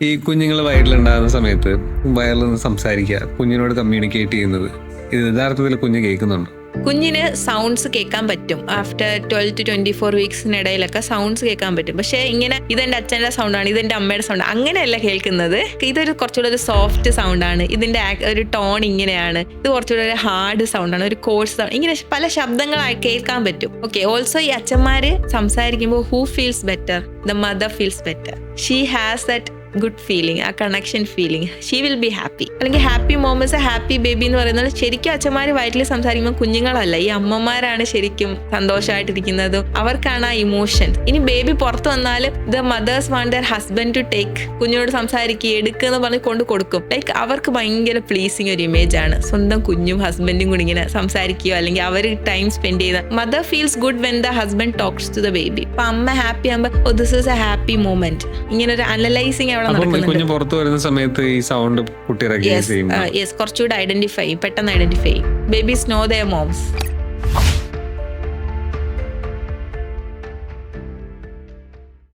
ഈ കുഞ്ഞുങ്ങൾ വയറ്റിലുണ്ടാകുന്ന സമയത്ത് വയറിൽ നിന്ന് സംസാരിക്കുക, കുഞ്ഞിനോട് കമ്മ്യൂണിക്കേറ്റ് ചെയ്യുന്നത്, ഇത് യഥാർത്ഥത്തിൽ കുഞ്ഞ് കേൾക്കുന്നുണ്ടോ? കുഞ്ഞിന് സൗണ്ട്സ് കേൾക്കാൻ പറ്റും. ആഫ്റ്റർ 12 to 24 വീക്സിനിടയിലൊക്കെ സൗണ്ട്സ് കേൾക്കാൻ പറ്റും. പക്ഷേ ഇങ്ങനെ ഇതെന്റെ അച്ഛൻ്റെ സൗണ്ടാണ്, ഇതെന്റെ അമ്മയുടെ സൗണ്ട്, അങ്ങനെയല്ല കേൾക്കുന്നത്. ഇതൊരു കുറച്ചുകൂടെ ഒരു സോഫ്റ്റ് സൗണ്ടാണ്, ഇതിന്റെ ഒരു ടോൺ ഇങ്ങനെയാണ്, ഇത് കുറച്ചുകൂടെ ഒരു ഹാർഡ് സൗണ്ടാണ്, ഒരു കോഴ്സ് സൗണ്ട്, ഇങ്ങനെ പല ശബ്ദങ്ങളായി കേൾക്കാൻ പറ്റും. ഓക്കെ. ഓൾസോ ഈ അച്ഛന്മാര് സംസാരിക്കുമ്പോൾ who feels better? The mother feels better. She has that good feeling, ആ connection feeling. She will be happy. അല്ലെങ്കിൽ ഹാപ്പി മൊമെന്റ്സ്, ഹാപ്പി ബേബി എന്ന് പറയുന്നത് ശരിക്കും അച്ഛന്മാർ വയറ്റിൽ സംസാരിക്കുമ്പോൾ കുഞ്ഞുങ്ങളല്ല, ഈ അമ്മമാരാണ് ശരിക്കും സന്തോഷമായിട്ടിരിക്കുന്നതും, അവർക്കാണ് ആ ഇമോഷൻ. ഇനി ബേബി പുറത്ത് വന്നാലും the mothers want their husband to take, കുഞ്ഞിനോട് സംസാരിക്കുക, എടുക്കുക പറഞ്ഞ് കൊണ്ട് കൊടുക്കും. ലൈക്ക് അവർക്ക് ഭയങ്കര പ്ലീസിങ് ഒരു ഇമേജ് ആണ് സ്വന്തം കുഞ്ഞും ഹസ്ബൻഡും കൂടി ഇങ്ങനെ സംസാരിക്കുകയോ അല്ലെങ്കിൽ അവർ ടൈം സ്പെൻഡ് ചെയ്ത. Mother feels good when the husband talks to the baby. അപ്പൊ അമ്മ ഹാപ്പി ആകുമ്പോൾ this is a happy moment. ഇങ്ങനെ ഒരു അനലൈസിങ് കുഞ്ഞ് പുറത്തു വരുന്ന സമയത്ത് ഈ സൗണ്ട് കുട്ടി റെക്കഗ്നൈസ് ചെയ്യും. കുറച്ചുകൂടെ പെട്ടെന്ന് ഐഡന്റിഫൈ ചെയ്യും. Babies no there moms.